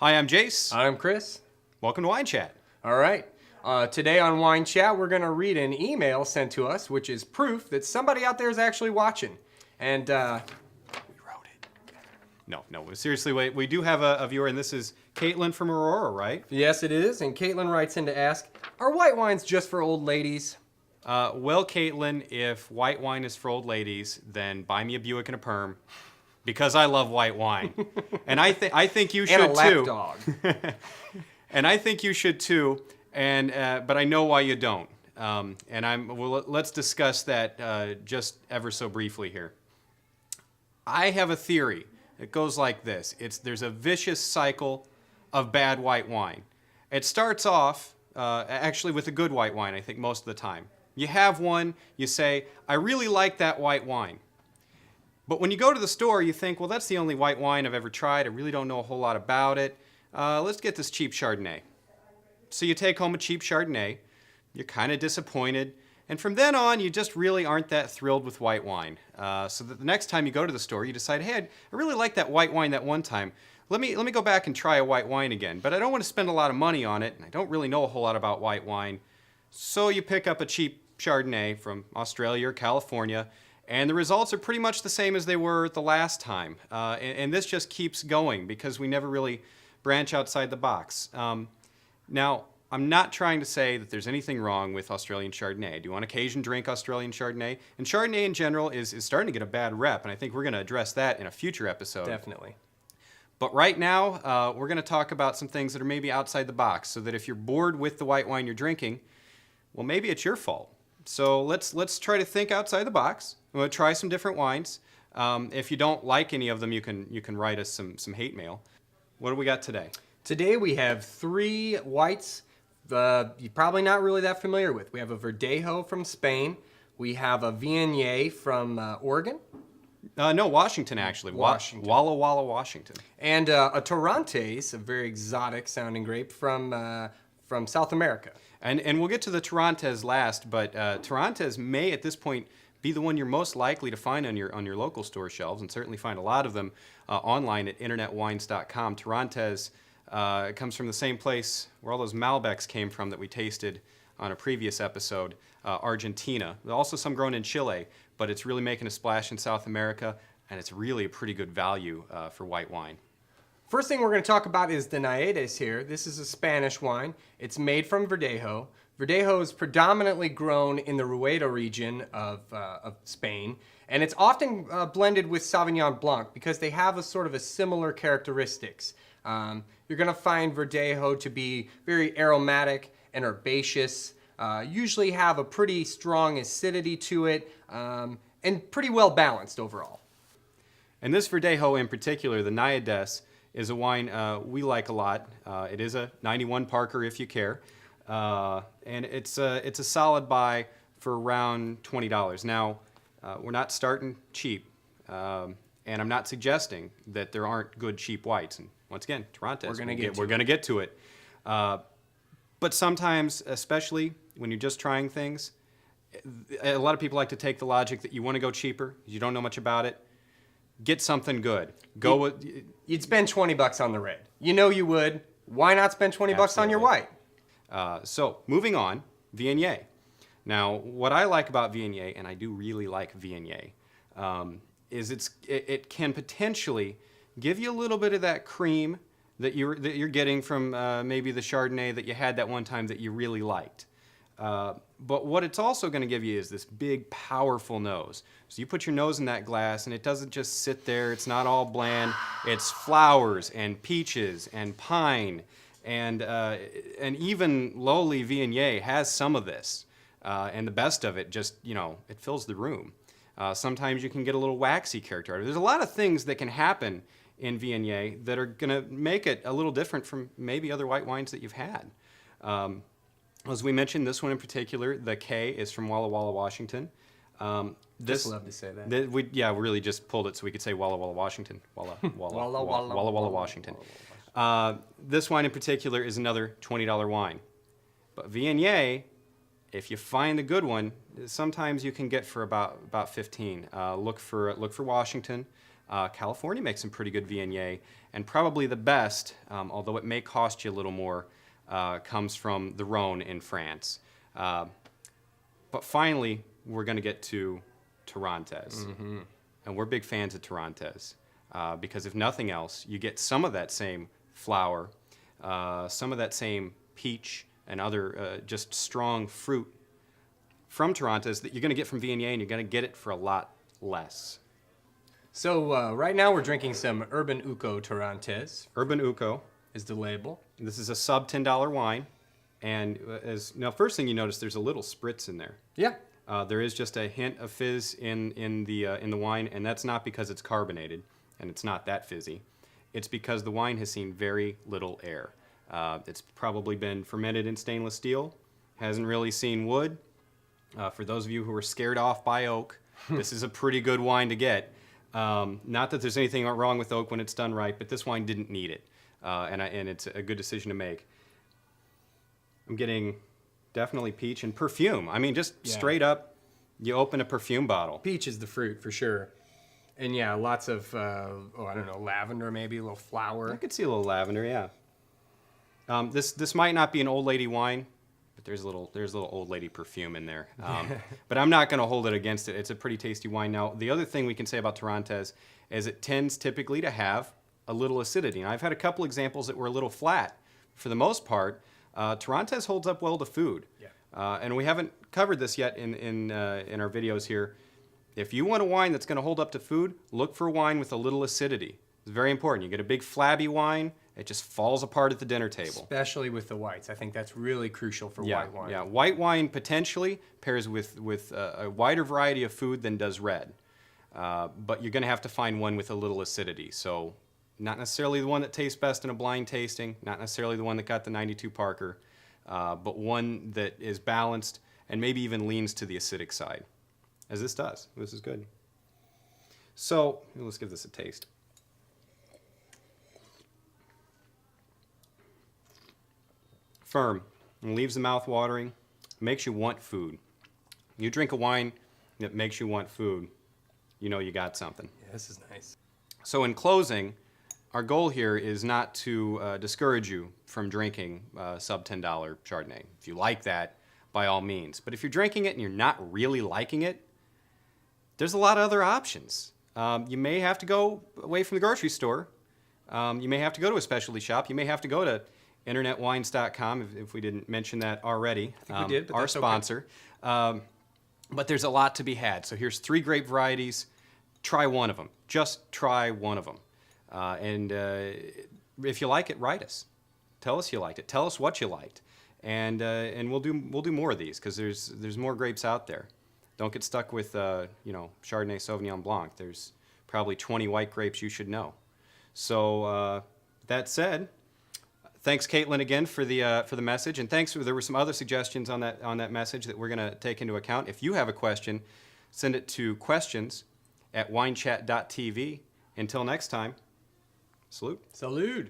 Hi, I'm Jace. I'm Chris. Welcome to Wine Chat. All right. Today on Wine Chat, we're going to read an email sent to us, which is proof that somebody out there is actually watching. And We wrote it. No, seriously, we do have a viewer, and this is Caitlin from Aurora, right? yes, it is. And Caitlin writes in to ask, are white wines just for old ladies? Well, Caitlin, if white wine is for old ladies, then buy me a Buick and a perm, because I love white wine, and I think you should And a lap too. dog. And I think you should too. And but I know why you don't. Let's discuss that just ever so briefly here. I have a theory. It goes like this. There's a vicious cycle of bad white wine. It starts off actually with a good white wine, I think, most of the time. You have one, you say, I really like that white wine. But when you go to the store, you think, well, that's the only white wine I've ever tried. I really don't know a whole lot about it. Let's get this cheap Chardonnay. So you take home a cheap Chardonnay. You're kind of disappointed. And from then on, you just really aren't that thrilled with white wine. So that the next time you go to the store, you decide, hey, I really liked that white wine that one time. Let me go back and try a white wine again. But I don't want to spend a lot of money on it, and I don't really know a whole lot about white wine. So you pick up a cheap Chardonnay from Australia or California, and the results are pretty much the same as they were the last time. And this just keeps going because we never really branch outside the box. Now, I'm not trying to say that there's anything wrong with Australian Chardonnay. I do on occasion drink Australian Chardonnay, and Chardonnay in general is starting to get a bad rep, and I think we're going to address that in a future episode. Definitely. But right now, we're going to talk about some things that are maybe outside the box, so that if you're bored with the white wine you're drinking, well, maybe it's your fault. So let's try to think outside the box. We'll try some different wines. If you don't like any of them, you can write us some hate mail. What do we got today? Today we have three whites you're probably not really that familiar with. We have a Verdejo from Spain. We have a Viognier from Oregon. No, Washington, actually. Washington. Walla Walla, Washington. And a Torrontés, a very exotic sounding grape from South America. And we'll get to the Torrontés last, but Torrontés may at this point be the one you're most likely to find on your local store shelves, and certainly find a lot of them online at internetwines.com. Torrontés comes from the same place where all those Malbecs came from that we tasted on a previous episode, Argentina. There's also some grown in Chile, but it's really making a splash in South America, and it's really a pretty good value for white wine. First thing we're going to talk about is the Naedes here. This is a Spanish wine. It's made from Verdejo. Verdejo is predominantly grown in the Rueda region of Spain, and it's often blended with Sauvignon Blanc because they have a sort of a similar characteristics. You're going to find Verdejo to be very aromatic and herbaceous, usually have a pretty strong acidity to it, and pretty well balanced overall. And this Verdejo in particular, the Naedes, is a wine we like a lot. It is a 91 Parker if you care. And it's a solid buy for around $20. Now, we're not starting cheap, and I'm not suggesting that there aren't good cheap whites. And once again, Torrontés, we're going to get to it. But sometimes, especially when you're just trying things, a lot of people like to take the logic that you want to go cheaper, you don't know much about it. Get something good. You'd spend $20 on the red. You know you would. Why not spend $20 on your white? So, moving on, Viognier. Now, what I like about Viognier, and I do really like Viognier, is it can potentially give you a little bit of that cream that you're getting from maybe the Chardonnay that you had that one time that you really liked. But what it's also going to give you is this big, powerful nose. So you put your nose in that glass, and it doesn't just sit there. It's not all bland. It's flowers and peaches and pine, and even lowly Viognier has some of this. And the best of it, just it fills the room. Sometimes you can get a little waxy character out of it. There's a lot of things that can happen in Viognier that are going to make it a little different from maybe other white wines that you've had. As we mentioned, this one in particular, the K is from Walla Walla, Washington. Just love to say that. We really just pulled it so we could say Walla Walla, Washington. Walla Walla, Washington. This wine in particular is another $20 wine. But Viognier, if you find a good one, sometimes you can get for about 15. Look for Washington. California makes some pretty good Viognier, and probably the best, although it may cost you a little more, comes from the Rhone in France. But finally, we're going to get to Torrontés. And we're big fans of Torrontés because if nothing else, you get some of that same flower, some of that same peach and other just strong fruit from Torrontés that you're going to get from Viognier, and you're going to get it for a lot less. So right now we're drinking some Urban Uco Torrontés. Urban Uco Is the label. This is a sub $10 wine, and now first thing you notice, there's a little spritz in there. Yeah. There is just a hint of fizz in the wine, and that's not because it's carbonated, and it's not that fizzy. It's because the wine has seen very little air. It's probably been fermented in stainless steel, hasn't really seen wood. For those of you who are scared off by oak, this is a pretty good wine to get. Not that there's anything wrong with oak when it's done right, but this wine didn't need it. And it's a good decision to make. I'm getting definitely peach and perfume. I mean, just straight up, you open a perfume bottle. Peach is the fruit for sure. And yeah, lots of, I don't know, lavender maybe, a little flower. I could see a little lavender, yeah. This might not be an old lady wine, but there's a little old lady perfume in there. But I'm not going to hold it against it. It's a pretty tasty wine. Now, the other thing we can say about Torrontés is it tends typically to have a little acidity. And I've had a couple examples that were a little flat. For the most part, Torrontés holds up well to food. Yeah. And we haven't covered this yet in our videos here. If you want a wine that's going to hold up to food, look for wine with a little acidity. It's very important. You get a big flabby wine, it just falls apart at the dinner table. Especially with the whites. I think that's really crucial for white wine. Yeah, white wine potentially pairs with a wider variety of food than does red. But you're going to have to find one with a little acidity. So not necessarily the one that tastes best in a blind tasting, not necessarily the one that got the 92 Parker, but one that is balanced and maybe even leans to the acidic side, as this does. This is good. So let's give this a taste. Firm, and leaves the mouth watering, makes you want food. You drink a wine that makes you want food, you know you got something. Yeah, this is nice. So in closing, our goal here is not to discourage you from drinking sub $10 Chardonnay. If you like that, by all means. But if you're drinking it and you're not really liking it, there's a lot of other options. You may have to go away from the grocery store. You may have to go to a specialty shop. You may have to go to internetwines.com, if we didn't mention that already. I think we did, but our that's sponsor. Okay. But there's a lot to be had. So here's 3 grape varieties. Try one of them. Just try one of them. And if you like it, write us. Tell us you liked it. Tell us what you liked. And we'll do more of these because there's more grapes out there. Don't get stuck with Chardonnay, Sauvignon Blanc. There's probably 20 white grapes you should know. So that said, thanks, Caitlin, again for the message, and thanks. There were some other suggestions on that message that we're going to take into account. If you have a question, send it to questions@winechat.tv. Until next time, salute. Salud.